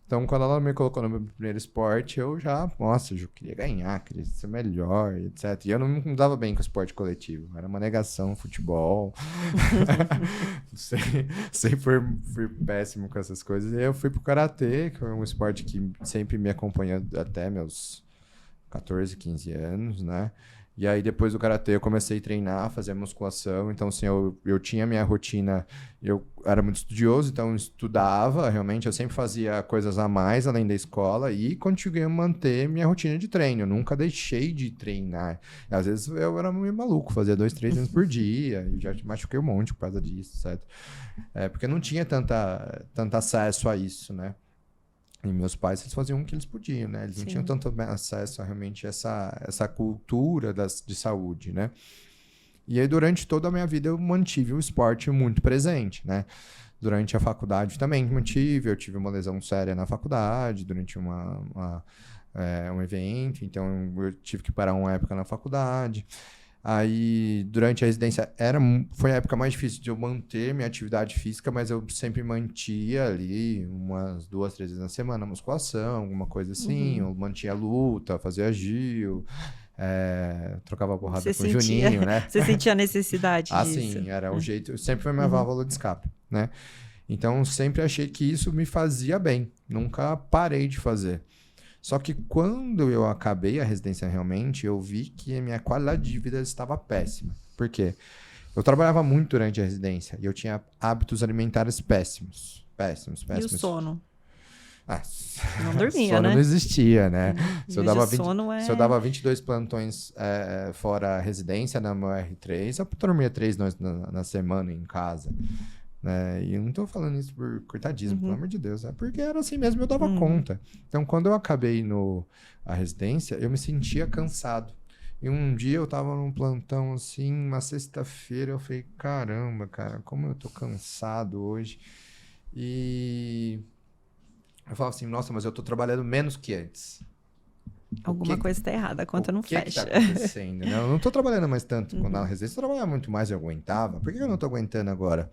Então, quando ela me colocou no meu primeiro esporte, eu já, nossa, eu já queria ganhar, queria ser melhor, etc. E eu não me dava bem com o esporte coletivo. Era uma negação, futebol. Sempre fui péssimo com essas coisas. E aí eu fui pro karatê, que é um esporte que sempre me acompanhou até meus 14, 15 anos, né? E aí, depois do karatê, eu comecei a treinar, fazer musculação. Então, assim, eu tinha minha rotina. Eu era muito estudioso, então eu estudava, realmente. Eu sempre fazia coisas a mais, além da escola. E continuei a manter minha rotina de treino. Eu nunca deixei de treinar. Às vezes, eu era meio maluco, fazia 2, 3 treinos por dia. E já machuquei um monte por causa disso, certo? Porque não tinha tanto acesso a isso, né? E meus pais, eles faziam o que eles podiam, né? Eles não tinham Sim. tanto acesso a realmente essa cultura de saúde, né? E aí, durante toda a minha vida, eu mantive o esporte muito presente, né? Durante a faculdade também mantive. Eu tive uma lesão séria na faculdade, durante um evento. Então, eu tive que parar uma época na faculdade. Aí, durante a residência, foi a época mais difícil de eu manter minha atividade física, mas eu sempre mantia ali umas 2, 3 vezes na semana, musculação, alguma coisa assim. Uhum. Eu mantinha a luta, fazia Gil, trocava porrada Você com o sentia, Juninho, né? você sentia a necessidade disso. Assim, era o É. jeito, sempre foi minha Uhum. válvula de escape, né? Então, sempre achei que isso me fazia bem. Nunca parei de fazer. Só que quando eu acabei a residência realmente, eu vi que a minha qualidade de vida estava péssima. Por quê? Eu trabalhava muito durante a residência e eu tinha hábitos alimentares péssimos. Péssimos, E o péssimos. sono? Ah, Não dormia, sono não né? existia, né? E hoje o sono Se eu é... dava 22 plantões fora a residência na meu R3, eu dormia 3 noites na semana em casa. Né? E eu não tô falando isso por coitadismo, pelo Uhum. amor de Deus. É porque era assim mesmo, eu dava Uhum. conta. Então, quando eu acabei a residência, eu me sentia cansado. E um dia eu tava num plantão assim, uma sexta-feira, eu falei, caramba, cara, como eu tô cansado hoje. E eu falava assim, nossa, mas eu tô trabalhando menos que antes. O Alguma que coisa tá errada, a o conta não que tá fecha. acontecendo, né? Eu não tô trabalhando mais tanto. Quando na Uhum. residência eu trabalhava muito mais, eu aguentava. Por que eu não tô aguentando agora?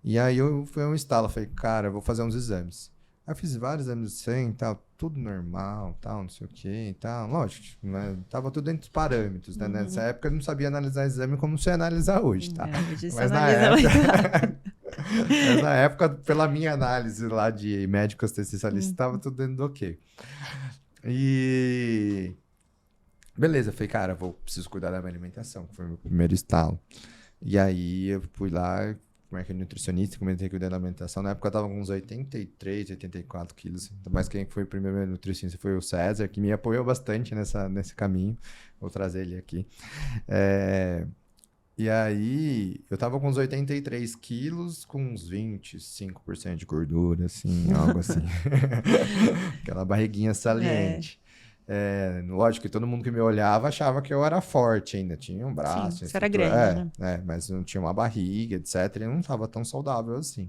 E aí foi um estalo, eu falei, cara, eu vou fazer uns exames. Aí eu fiz vários exames de sangue, tal, tudo normal, tal, não sei o que e tal. Lógico, né? Tava tudo dentro dos parâmetros, né? Nessa Uhum. época eu não sabia analisar exame como sei analisar hoje, tá? É, hoje você Mas na analisa época, muito rápido. mas na época, pela minha análise lá de médico assistencialista, tava Uhum. tudo dentro do ok. E beleza, eu falei, cara, preciso cuidar da minha alimentação, que foi o meu primeiro estalo. E aí eu fui lá, marquei nutricionista, comecei a cuidar da alimentação. Na época eu tava com uns 83, 84 quilos. Mas quem foi o primeiro nutricionista foi o César, que me apoiou bastante nesse caminho. Vou trazer ele aqui. É, E aí eu tava com uns 83 quilos, com uns 25% de gordura, assim, algo assim. Aquela barriguinha É, saliente. Lógico que todo mundo que me olhava achava que eu era forte ainda. Tinha um braço, sim, tinha você era estrutura. grande, né? Mas não tinha uma barriga, etc. E não estava tão saudável assim.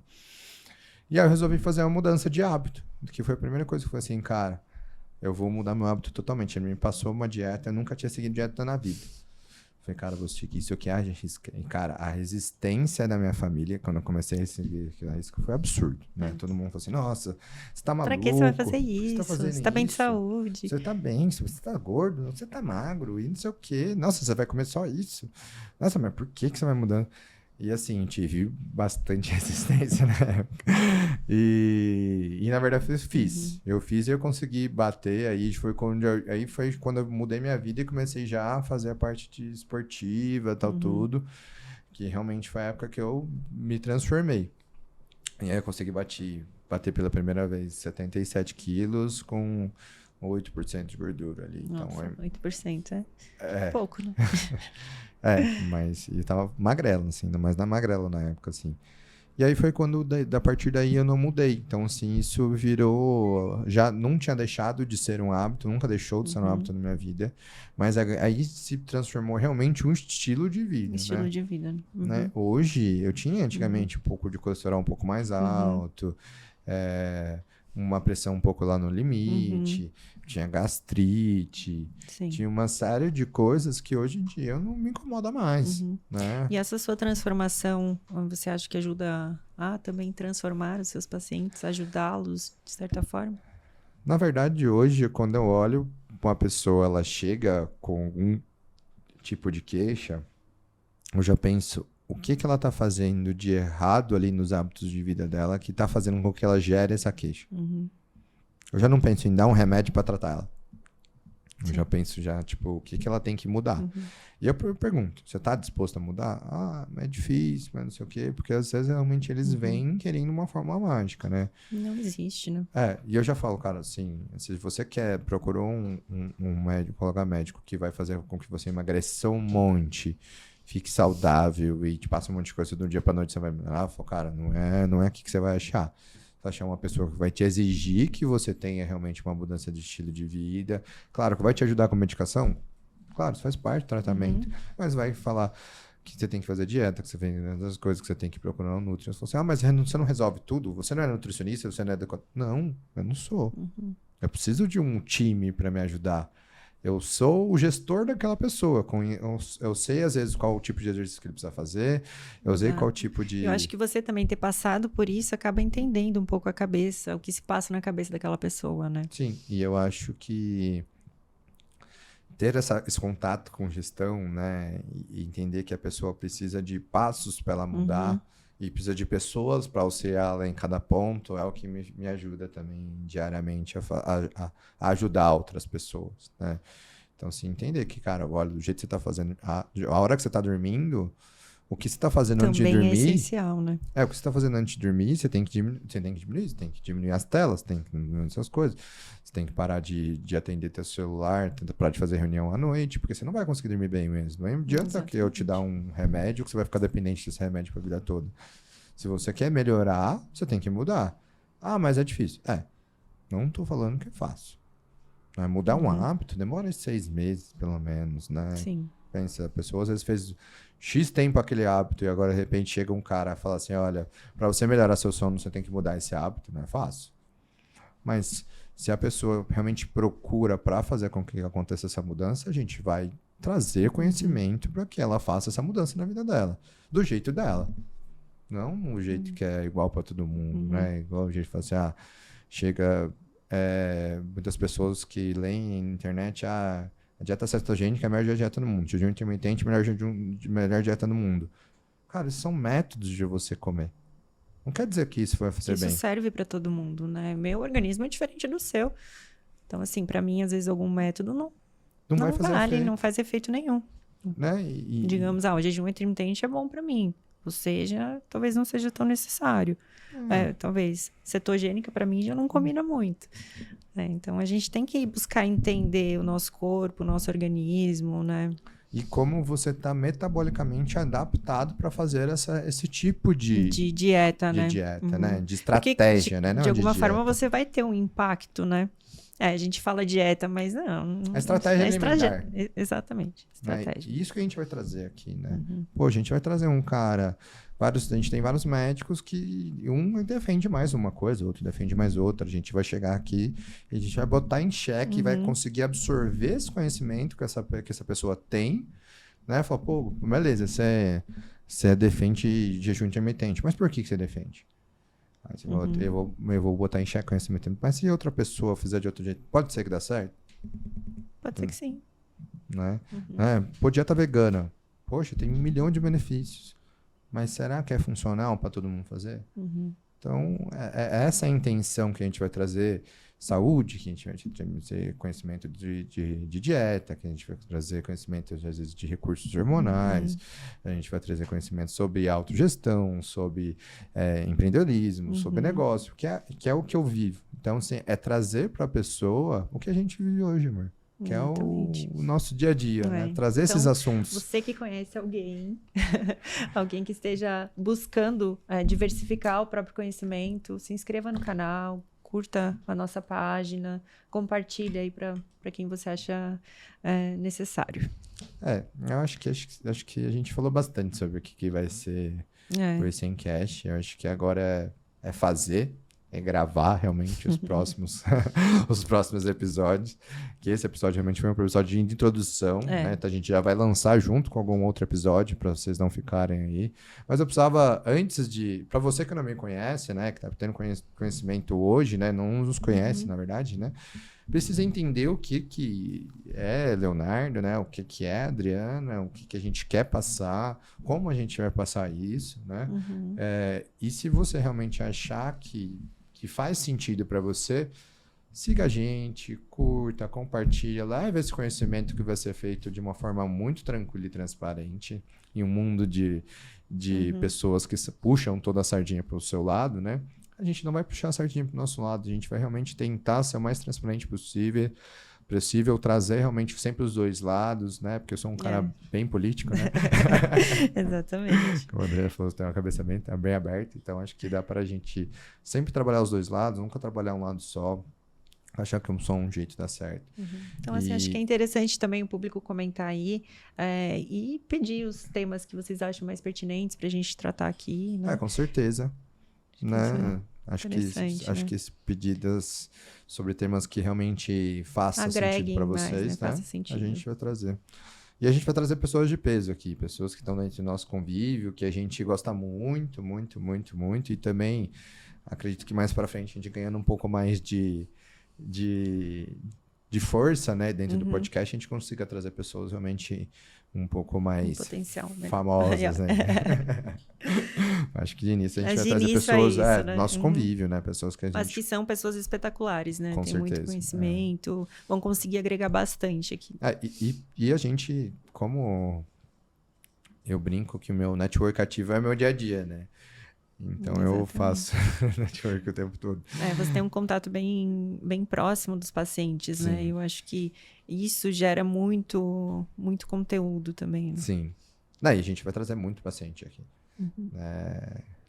E aí eu resolvi fazer uma mudança de hábito. Que foi a primeira coisa que foi assim, cara, eu vou mudar meu hábito totalmente. Ele me passou uma dieta, eu nunca tinha seguido dieta na vida. Falei, cara, vou seguir isso aqui. E, cara, a resistência da minha família, quando eu comecei a seguir isso, foi absurdo, né? É. Todo mundo falou assim, nossa, você tá Pra que você vai maluco? fazer Por que você tá isso? fazendo Você tá bem de isso? saúde? Você tá bem, se você tá gordo, você tá magro, e não sei o quê. Nossa, você vai comer só isso. Nossa, mas por que você vai mudando? E assim, tive bastante resistência na época. E na verdade eu fiz. Uhum. Eu fiz e eu consegui bater. Aí foi quando eu mudei minha vida e comecei já a fazer a parte de esportiva, tal, Uhum. tudo. Que realmente foi a época que eu me transformei. E aí eu consegui bater pela primeira vez 77 quilos com 8% de gordura ali. Então, Nossa, 8% é, pouco, né? mas eu tava magrelo, assim, ainda mais na magrela na época, assim. E aí foi quando, da partir daí, eu não mudei. Então, assim, isso virou. Já não tinha deixado de ser um hábito, nunca deixou de ser um Uhum. hábito na minha vida. Mas aí se transformou realmente um estilo de vida, Estilo né? de vida, né? né? Uhum. Hoje, eu tinha Uhum. antigamente um pouco de colesterol um pouco mais Uhum. alto, é, uma pressão um pouco lá no Uhum. limite, tinha gastrite, Sim. tinha uma série de coisas que hoje em dia eu não me incomoda mais, Uhum. né? E essa sua transformação, você acha que ajuda a também transformar os seus pacientes, ajudá-los de certa forma? Na verdade, hoje, quando eu olho uma pessoa, ela chega com algum tipo de queixa, eu já penso, o que que ela tá fazendo de errado ali nos hábitos de vida dela que tá fazendo com que ela gere essa queixa? Uhum. Eu já não penso em dar um remédio para tratar ela. Eu já Sim. penso tipo, o que que ela tem que mudar. Uhum. E eu pergunto, você tá disposto a mudar? Ah, é difícil, mas não sei o quê, porque às vezes realmente eles Uhum. vêm querendo uma forma mágica, né? Não existe, né? E eu já falo, cara, assim, se você procurou um médico, colega médico que vai fazer com que você emagreça um monte, fique saudável e te passa um monte de coisa do dia pra noite, você vai melhorar, eu falo, cara, não é aqui que você vai achar. Você vai achar uma pessoa que vai te exigir que você tenha realmente uma mudança de estilo de vida. Claro que vai te ajudar com medicação, claro, isso faz parte do tratamento, Uhum. mas vai falar que você tem que fazer dieta, que você tem as coisas que você tem que procurar no Nutri. Você fala assim, mas você não resolve tudo? Você não é nutricionista? Você não é adequado? Não, eu não sou. Uhum. Eu preciso de um time para me ajudar. Eu sou o gestor daquela pessoa. Eu sei, às vezes, qual o tipo de exercício que ele precisa fazer. Eu sei qual Exato. tipo Eu acho de... que você também ter passado por isso acaba entendendo um pouco a cabeça, o que se passa na cabeça daquela pessoa, né? Sim, e eu acho que ter esse contato com gestão, né, e entender que a pessoa precisa de passos para ela Uhum. mudar e precisa de pessoas para auxiliá-la em cada ponto, é o que me ajuda também diariamente a ajudar outras pessoas, né? Então, assim, entender que, cara, olha, do jeito que você está fazendo, a hora que você está dormindo, o que você está fazendo antes de Também é dormir essencial, né? o que você está fazendo antes de dormir, você tem que diminuir as telas, tem que diminuir essas coisas. Você tem que parar de atender teu celular, tenta parar de fazer reunião à noite, porque você não vai conseguir dormir bem mesmo. Não adianta que eu te dar Exatamente. um remédio que você vai ficar dependente desse remédio para a vida toda. Se você quer melhorar, você tem que mudar. Ah, mas é difícil. Não estou falando que é fácil. Né? Mudar um hábito demora 6 meses, pelo menos, né? Sim. Pensa, a pessoa às vezes fez X tempo aquele hábito e agora de repente chega um cara e fala assim, olha, para você melhorar seu sono, você tem que mudar esse hábito, não é fácil. Mas se a pessoa realmente procura para fazer com que aconteça essa mudança, a gente vai trazer conhecimento para que ela faça essa mudança na vida dela, do jeito dela. Não o jeito que é igual para todo mundo, né? Igual o jeito de falar assim, chega muitas pessoas que leem na internet, a dieta cetogênica é a melhor dieta no mundo, jejum intermitente é a melhor dieta no mundo. Cara, esses são métodos de você comer. Não quer dizer que isso vai fazer bem. Isso serve para todo mundo, né? Meu organismo é diferente do seu. Então, assim, para mim, às vezes, algum método não vai fazer vale, efeito. não faz efeito nenhum. Né? Digamos, o jejum intermitente é bom para mim. Ou seja, talvez não seja tão necessário. Talvez cetogênica, para mim, já não combina muito. Então, a gente tem que buscar entender o nosso corpo, o nosso organismo, né? E como você está metabolicamente adaptado para fazer esse tipo de dieta, né? né? De estratégia, né? Não de alguma dieta. forma você vai ter um impacto, né? A gente fala dieta, mas não. A estratégia alimentar. Exatamente. Estratégia. Isso que a gente vai trazer aqui, né? Pô, a gente vai trazer um cara. A gente tem vários médicos que um defende mais uma coisa, o outro defende mais outra. A gente vai chegar aqui e a gente vai botar em xeque e vai conseguir absorver esse conhecimento que essa pessoa tem, né? Fala, pô, beleza, você defende jejum intermitente, mas por que você defende? Eu vou botar em xeque o conhecimento. Mas se outra pessoa fizer de outro jeito, pode ser que dê certo? Pode ser que sim. Né? Pô, dieta vegana. Poxa, tem 1 milhão de benefícios. Mas será que é funcional para todo mundo fazer? Então, é essa a intenção que a gente vai trazer. Saúde, que a gente vai trazer conhecimento de dieta, que a gente vai trazer conhecimento, às vezes, de recursos hormonais, a gente vai trazer conhecimento sobre autogestão, sobre empreendedorismo, sobre negócio, que é o que eu vivo. Então, assim, é trazer para a pessoa o que a gente vive hoje, amor. Que é o nosso dia a dia, né? Trazer esses assuntos. Você que conhece alguém, alguém que esteja buscando diversificar o próprio conhecimento, se inscreva no canal, curta a nossa página, compartilha aí para quem você acha necessário. Eu acho que a gente falou bastante sobre o que vai ser o Resencast. Eu acho que agora é fazer. Gravar realmente os próximos episódios, que esse episódio realmente foi um episódio de introdução, né? Então a gente já vai lançar junto com algum outro episódio para vocês não ficarem aí, mas eu precisava para você que não me conhece, né, que tá tendo conhecimento hoje, né, não nos conhece na verdade, né, precisa entender o que é Leonardo, né, o que é Adriana, o que a gente quer passar, como a gente vai passar isso, né, e se você realmente achar que faz sentido para você, siga a gente, curta, compartilha, leve esse conhecimento que vai ser feito de uma forma muito tranquila e transparente, em um mundo de pessoas que puxam toda a sardinha para o seu lado, né? A gente não vai puxar a sardinha para o nosso lado, a gente vai realmente tentar ser o mais transparente possível, trazer realmente sempre os dois lados, né? Porque eu sou um cara bem político, né? Exatamente. Como o André falou, tem uma cabeça bem aberta, então acho que dá para a gente sempre trabalhar os dois lados, nunca trabalhar um lado só, achar que só um jeito dá certo. Então, assim, acho que é interessante também o público comentar aí e pedir os temas que vocês acham mais pertinentes para a gente tratar aqui, né? Com certeza. Né? Acho que pedidas sobre temas que realmente façam sentido para vocês, né? A gente vai trazer. E a gente vai trazer pessoas de peso aqui, pessoas que estão dentro do nosso convívio, que a gente gosta muito, muito, muito, muito. E também acredito que mais para frente a gente ganhando um pouco mais de força, né? Dentro do podcast, a gente consiga trazer pessoas realmente um pouco mais famosas, né? Acho que de início a gente vai trazer pessoas, né? Nosso convívio, né? Pessoas que a gente... Mas que são pessoas espetaculares, né? Com Tem certeza, muito conhecimento, vão conseguir agregar bastante aqui. E a gente, como eu brinco que o meu network ativo é meu dia a dia, né? Então eu faço network o tempo todo. Você tem um contato bem próximo dos pacientes, né? Eu acho que isso gera muito conteúdo também. Né? Sim. Daí a gente vai trazer muito paciente aqui.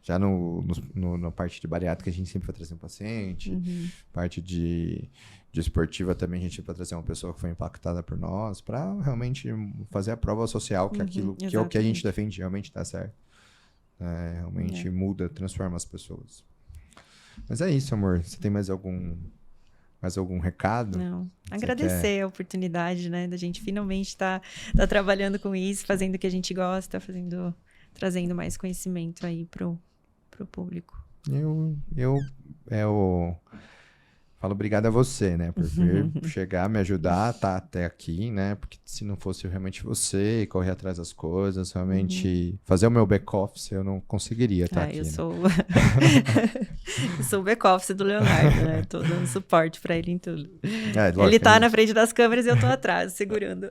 Já na parte de bariátrica, a gente sempre vai trazer um paciente. Parte de esportiva também, a gente vai trazer uma pessoa que foi impactada por nós, para realmente fazer a prova social que aquilo que é o que a gente defende realmente dá certo. Realmente muda, transforma as pessoas. Mas é isso, amor. Você tem mais algum recado? Não. Agradecer a oportunidade, né, da gente finalmente tá trabalhando com isso, fazendo o que a gente gosta, trazendo mais conhecimento aí pro público. Eu falo obrigado a você, né, por vir chegar, me ajudar, tá até aqui, né, porque se não fosse realmente você correr atrás das coisas, realmente fazer o meu back-office, eu não conseguiria estar aqui. Eu sou o back-office do Leonardo, né, tô dando suporte pra ele em tudo. Ele tá na frente das câmeras e eu tô atrás, segurando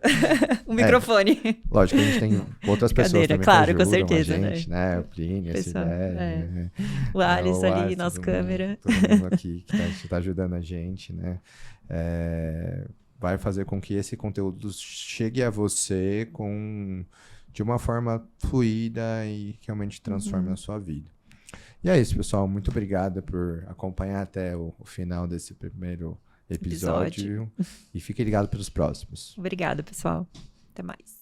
o microfone. Lógico, a gente tem outras pessoas também claro, que ajudam com certeza, a gente, né, o Plínio, o Alisson ali, nosso câmera. Todo mundo aqui que tá ajudando a gente, né? Vai fazer com que esse conteúdo chegue a você de uma forma fluida e que realmente transforme a sua vida. E é isso, pessoal. Muito obrigado por acompanhar até o final desse primeiro episódio. E fique ligado pelos próximos. Obrigada, pessoal. Até mais.